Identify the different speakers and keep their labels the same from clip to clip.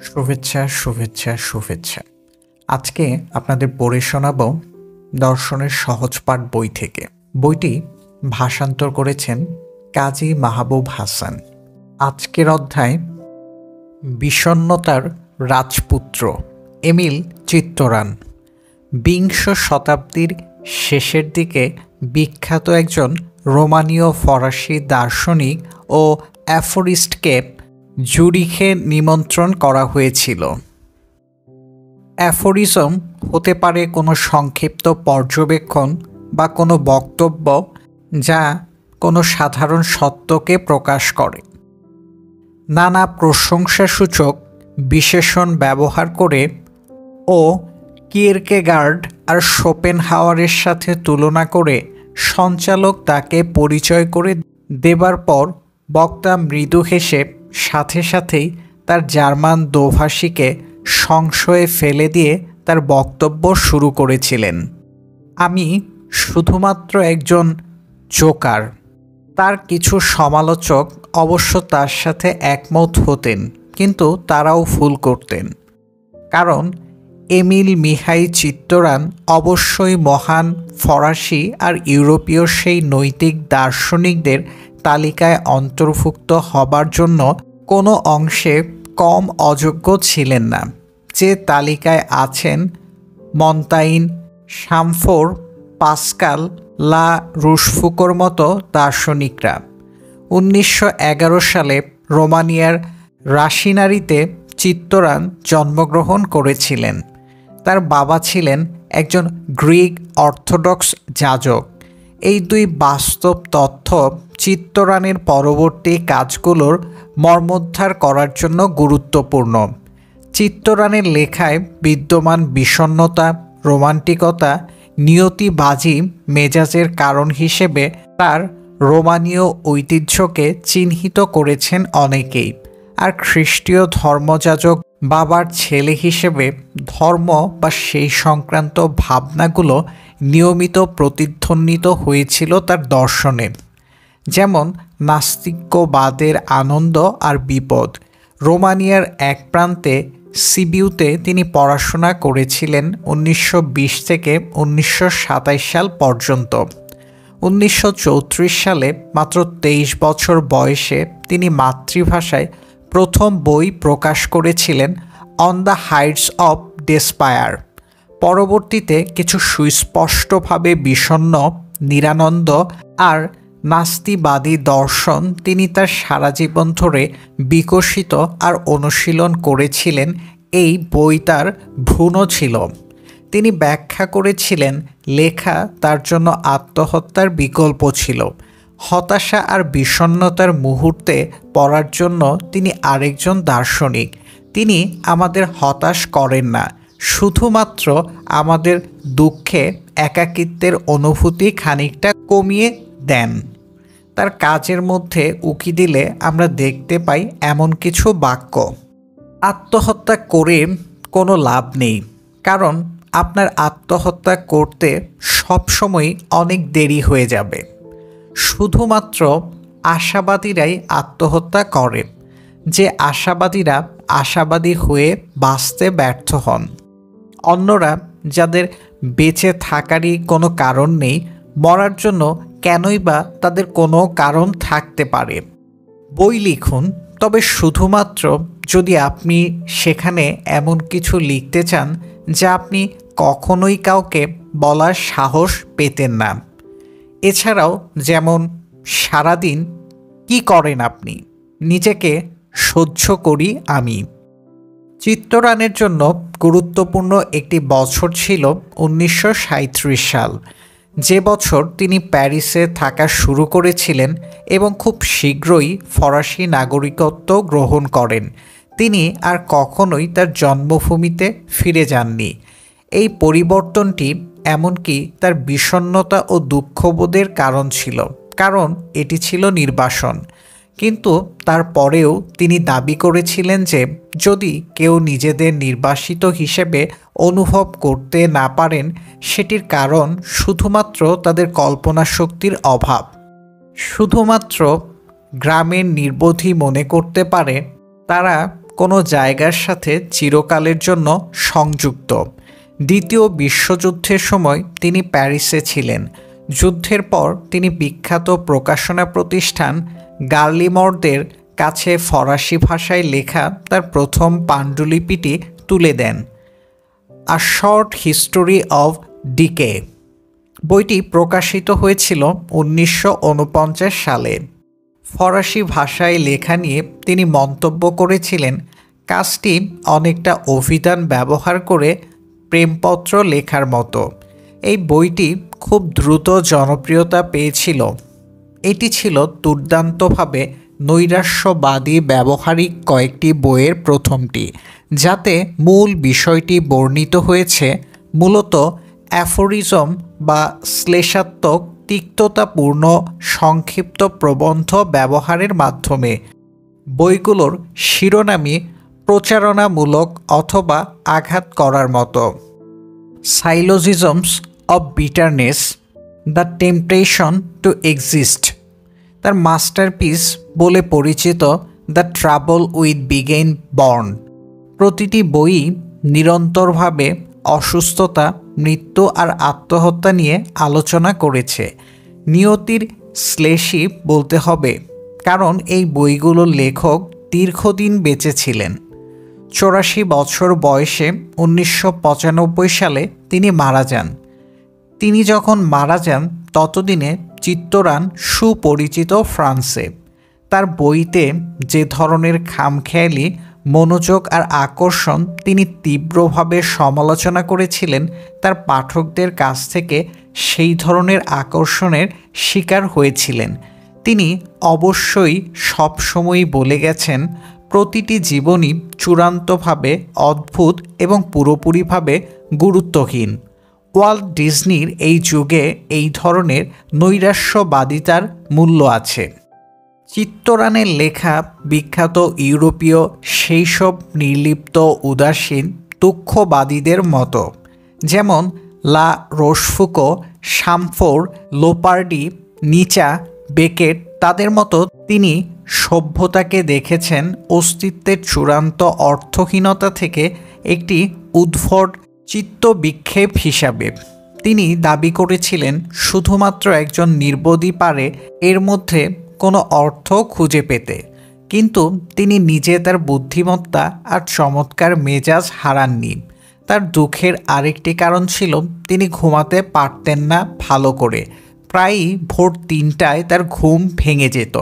Speaker 1: শুভেচ্ছা শুভেচ্ছা শুভেচ্ছা। আজকে আপনাদের পড়ে শোনাব দর্শনের সহজ পাঠ বই থেকে। বইটি ভাষান্তর করেছেন কাজী মাহবুব হাসান। আজকের অধ্যায় বিষণ্ণতার রাজপুত্র এমিল চিত্তরান। বিংশ শতাব্দীর শেষের দিকে বিখ্যাত একজন রোমানীয় ফরাসি দার্শনিক ও অ্যাফোরিস্টকে জুরিখে নিমন্ত্রণ করা হয়েছিল। অ্যাফোরিজম হতে পারে কোনো সংক্ষিপ্ত পর্যবেক্ষণ বা কোনো বক্তব্য যা কোনো সাধারণ সত্যকে প্রকাশ করে। নানা প্রশংসাসূচক বিশেষণ ব্যবহার করে ও কিয়েরকেগার্ড আর শোপেনহাওয়ারের সাথে তুলনা করে সঞ্চালক তাকে পরিচয় করে দেবার পর বক্তা মৃদু হেসে সাথে সাথেই তার জার্মান দোভাষীকে সংশয়ে ফেলে দিয়ে তার বক্তব্য শুরু করেছিলেন। আমি শুধুমাত্র একজন জোকার। তার কিছু সমালোচক অবশ্য তার সাথে একমত হতেন, কিন্তু তারাও ভুল করতেন, কারণ এমিল মিহাই চিত্তরান অবশ্যই মহান ফরাসি আর ইউরোপীয় সেই নৈতিক দার্শনিকদের তালিকায় অন্তর্ভুক্ত হবার জন্য কোনো অংশে কম অযোগ্য ছিলেন না, যে তালিকায় আছেন মন্তাইন, শামফোর, পাস্কাল, লা রুশফুকোর মতো দার্শনিকরা। 1911 সালে রোমানিয়ার রাশিনারিতে চিত্তরান জন্মগ্রহণ করেছিলেন। তার বাবা ছিলেন একজন গ্রিক অর্থোডক্স যাজক। এই দুই বাস্তব তথ্য চিত্তরানের পরবর্তী কাজগুলোর মর্মোদ্ধার করার জন্য গুরুত্বপূর্ণ। চিত্তরানের লেখায় বিদ্যমান বিষণ্ণতা, রোমান্টিকতা, নিয়তিবাজি মেজাজের কারণ হিসেবে তার রোমানীয় ঐতিহ্যকে চিহ্নিত করেছেন অনেকেই। আর খ্রিস্টীয় ধর্মযাজক বাবার ছেলে হিসেবে ধর্ম বা সেই সংক্রান্ত ভাবনাগুলো নিয়মিত প্রতিধ্বনিত হয়েছিল তার দর্শনে, যেমন নাস্তিক্যবাদের আনন্দ আর বিপদ। রোমানিয়ার এক প্রান্তে সিবিউতে তিনি পড়াশোনা করেছিলেন 1920 থেকে 1927 সাল পর্যন্ত। 1934 সালে মাত্র 23 বছর বয়সে তিনি মাতৃভাষায় প্রথম বই প্রকাশ করেছিলেন, on the Heights of despair. পরবর্তীতে কিছু সুস্পষ্টভাবে বিষণ্ণ, নিরানন্দ আর নাস্তিবাদী দর্শন তিনি তার সারা জীবন ধরে বিকশিত আর অনুশীলন করেছিলেন। এই বই তার ভ্রূণ ছিল। তিনি ব্যাখ্যা করেছিলেন লেখা তার জন্য আত্মহত্যার বিকল্প ছিল। হতাশা আর বিষণ্ণতার মুহূর্তে পড়ার জন্য তিনি আরেকজন দার্শনিক। তিনি আমাদের হতাশ করেন না, শুধুমাত্র আমাদের দুঃখে একাকিত্বের অনুভূতি খানিকটা কমিয়ে দেন। তার কাজের মধ্যে উকি দিলে আমরা দেখতে পাই এমন কিছু বাক্য: আত্মহত্যা করে কোনো লাভ নেই, কারণ আপনার আত্মহত্যা করতে সবসময় অনেক দেরি হয়ে যাবে। শুধুমাত্র আশাবাদীরাই আত্মহত্যা করে, যে আশাবাদীরা আশাবাদী হয়ে বাঁচতে ব্যর্থ হন। অন্যরা, যাদের বেঁচে থাকারই কোনো কারণ নেই, মরার জন্য কেনই বা তাদের কোনো কারণ থাকতে পারে। বই লিখুন, তবে শুধুমাত্র যদি আপনি সেখানে এমন কিছু লিখতে চান যা আপনি কখনোই কাউকে বলার সাহস পেতেন না। এছাড়াও, যেমন সারাদিন কি করেন আপনি, নিজেকে সহ্য করি আমি। চিত্তরানের জন্য গুরুত্বপূর্ণ একটি বছর ছিল 1937 সাল, যে বছর তিনি প্যারিসে থাকা শুরু করেছিলেন এবং খুব শীঘ্রই ফরাসি নাগরিকত্ব গ্রহণ করেন। তিনি আর কখনোই তার জন্মভূমিতে ফিরে যাননি। এই পরিবর্তনটি এমনকি তার বিষণ্ণতা ও দুঃখবোধের কারণ ছিল, কারণ এটি ছিল নির্বাসন। কিন্তু তারপরেও তিনি দাবি করেছিলেন যে যদি কেউ নিজেদের নির্বাসিত হিসেবে অনুভব করতে না পারেন, সেটির কারণ শুধুমাত্র তাদের কল্পনাশক্তির অভাব। শুধুমাত্র গ্রামের নির্বোধই মনে করতে পারে তারা কোনো জায়গার সাথে চিরকালের জন্য সংযুক্ত। দ্বিতীয় বিশ্বযুদ্ধের সময় তিনি প্যারিসে ছিলেন। যুদ্ধের পর তিনি বিখ্যাত প্রকাশনা প্রতিষ্ঠান গার্লিমরদের কাছে ফরাসি ভাষায় লেখা তার প্রথম পাণ্ডুলিপিটি তুলে দেন, a short history of decay. বইটি প্রকাশিত হয়েছিল 1949 সালে। ফরাসি ভাষায় লেখা নিয়ে তিনি মন্তব্য করেছিলেন, কাজটি অনেকটা অভিধান ব্যবহার করে প্রেমপত্র লেখার মতো। এই বইটি খুব দ্রুত জনপ্রিয়তা পেয়েছিল। এটি ছিল দুর্দান্তভাবে নৈরাশ্যবাদী ব্যবহারিক কয়েকটি বইয়ের প্রথমটি, যাতে মূল বিষয়টি বর্ণিত হয়েছে মূলত অ্যাফোরিজম বা শ্লেষাত্মক তিক্ততাপূর্ণ সংক্ষিপ্ত প্রবন্ধ ব্যবহারের মাধ্যমে। বইগুলোর শিরোনামই প্রচারণামূলক অথবা আঘাত করার মতো। Syllogisms of bitterness, the temptation to exist, তার মাস্টারপিস বলে পরিচিত দ্য ট্রাবল উইথ বিগেন বর্ন। প্রতিটি বই নিরন্তরভাবে অসুস্থতা, মৃত্যু আর আত্মহত্যা নিয়ে আলোচনা করেছে। নিয়তির শ্লেষী বলতে হবে, কারণ এই বইগুলোর লেখক দীর্ঘদিন বেঁচে ছিলেন। 84 বছর বয়সে 1995 সালে তিনি মারা যান। তিনি যখন মারা যান ততদিনে চিত্তরান সুপরিচিত ফ্রান্সে। তার বইতে যে ধরনের খামখেয়ালি মনোযোগ আর আকর্ষণ তিনি তীব্রভাবে সমালোচনা করেছিলেন, তার পাঠকদের কাছ থেকে সেই ধরনের আকর্ষণের শিকার হয়েছিলেন। তিনি অবশ্যই সবসময়ই বলে গেছেন, প্রতিটি জীবনই চূড়ান্তভাবে অদ্ভুত এবং পুরোপুরিভাবে গুরুত্বহীন। ওয়াল্ট ডিজনির এই যুগে এই ধরনের নৈরাশ্যবাদিতার মূল্য আছে। চিত্তরানের লেখা বিখ্যাত ইউরোপীয় সেই সব নির্লিপ্ত উদাসীন দুঃখবাদীদের মতো, যেমন লা রোশফুকো, শামফোর, লোপার্ডি, নিচা, বেকেট, তাদের মতো তিনি সভ্যতাকে দেখেছেন অস্তিত্বের চূড়ান্ত অর্থহীনতা থেকে একটি উদ্ভট চিত্তবিক্ষেপ হিসাবে। তিনি দাবি করেছিলেন শুধুমাত্র একজন নির্বোধই পারে এর মধ্যে কোনো অর্থ খুঁজে পেতে, কিন্তু তিনি নিজে তার বুদ্ধিমত্তা আর চমৎকার মেজাজ হারাননি। তার দুঃখের আরেকটি কারণ ছিল তিনি ঘুমাতে পারতেন না ভালো করে। প্রায়ই ভোর 3টায় তার ঘুম ভেঙে যেত।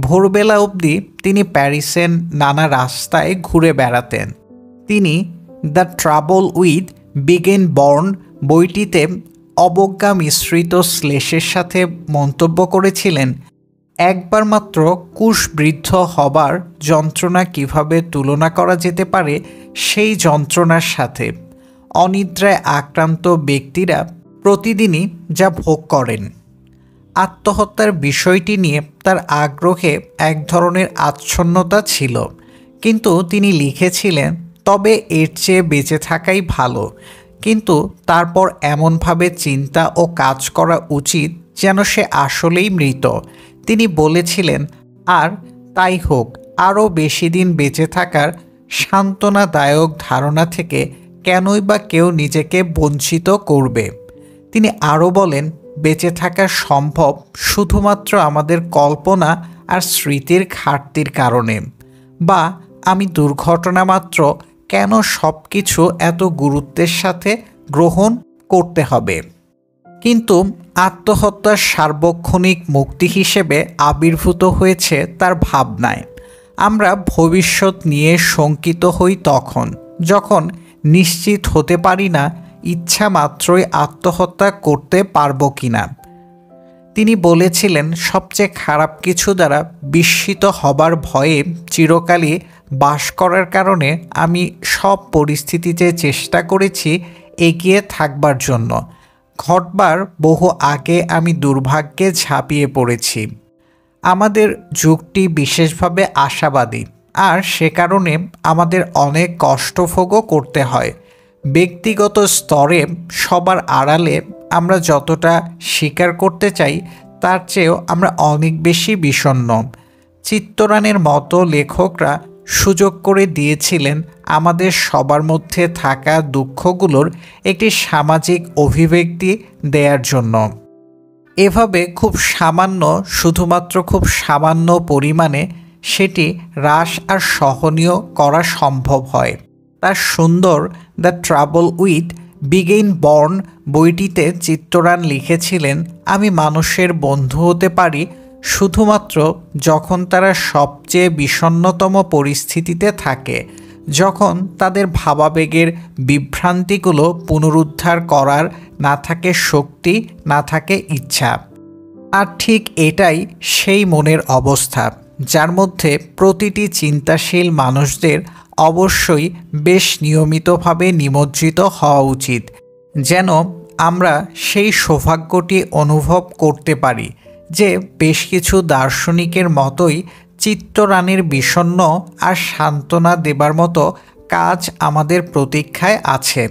Speaker 1: ভোরবেলা অবধি তিনি প্যারিসের নানা রাস্তায় ঘুরে বেড়াতেন। তিনি দ্য ট্রাবল উইথ বিগেন বর্ন বইটিতে অবজ্ঞা মিশ্রিত শ্লেষের সাথে মন্তব্য করেছিলেন, একবার মাত্র কুশবৃদ্ধ হবার যন্ত্রণা কিভাবে তুলনা করা যেতে পারে সেই যন্ত্রণার সাথে। অনিদ্রায় আক্রান্ত ব্যক্তিরা প্রতিদিনই যা ভোগ করেন। আত্মহত্যার বিষয়টি নিয়ে তার আগ্রহে এক ধরনের আচ্ছন্নতা ছিল, কিন্তু তিনি লিখেছিলেন, তবে এর চেয়ে বেঁচে থাকাই ভালো। কিন্তু তারপর এমনভাবে চিন্তা ও কাজ করা উচিত যেন সে আসলেই মৃত। তিনি বলেছিলেন, আর তাই হোক, আরও বেশি দিন বেঁচে থাকার সান্ত্বনাদায়ক ধারণা থেকে কেনই বা কেউ নিজেকে বঞ্চিত করবে। তিনি আরও বলেন, বেঁচে থাকা সম্ভব শুধুমাত্র আমাদের কল্পনা আর স্মৃতির ঘাটতির কারণে। বা আমি দুর্ঘটনা মাত্র, কেন সব কিছু এত গুরুত্বের সাথে গ্রহণ করতে হবে? কিন্তু আত্মহত্যার সার্বক্ষণিক মুক্তি হিসেবে আবির্ভূত হয়েছে তার ভাবনায়। আমরা ভবিষ্যৎ নিয়ে শঙ্কিত হই তখন যখন নিশ্চিত হতে পারি না ইচ্ছা মাত্রই আত্মহত্যা করতে পারবো কিনা। তিনি বলেছিলেন, সবচেয়ে খারাপ কিছু দ্বারা বিস্মিত হবার ভয়ে চিরকালই বাস করার কারণে আমি সব পরিস্থিতিতে চেষ্টা করেছি এগিয়ে থাকবার জন্য। ঘটবার বহু আগে আমি দুর্ভাগ্যে ঝাঁপিয়ে পড়েছি। আমাদের যুগটি বিশেষভাবে আশাবাদী, আর সে কারণে আমাদের অনেক কষ্টভোগও করতে হয়। ব্যক্তিগত স্তরে সবার আড়ালে আমরা যতটা স্বীকার করতে চাই তার চেয়েও আমরা অনেক বেশি বিষণ্ণ। চিত্তরানের মতো লেখকরা সুযোগ করে দিয়েছিলেন আমাদের সবার মধ্যে থাকা দুঃখগুলোর একটি সামাজিক অভিব্যক্তি দেওয়ার জন্য। এভাবে খুব সামান্য, শুধুমাত্র খুব সামান্য পরিমাণে সেটি হ্রাস আর সহনীয় করা সম্ভব হয়। তার সুন্দর the trouble with begin born বইটিতে চিত্তরান লিখেছিলেন, আমি মানুষের বন্ধু হতে পারি শুধুমাত্র যখন তারা সবচেয়ে বিষণ্ণতম পরিস্থিতিতে থাকে, যখন তাদের ভাবাবেগের বিভ্রান্তিগুলো পুনরুদ্ধার করার না থাকে শক্তি, না থাকে ইচ্ছা। আর ঠিক এটাই সেই মনের অবস্থা যার মধ্যে প্রতিটি চিন্তাশীল মানুষদের অবশ্যই বেশ নিয়মিতভাবে নিমজ্জিত হওয়া উচিত, যেন আমরা সেই সৌভাগ্যটি অনুভব করতে পারি যে বেশ কিছু দার্শনিকের মতোই চিত্তরানের বিষণ্ণ আর সান্ত্বনা দেবার মতো কাজ আমাদের প্রতীক্ষায় আছে।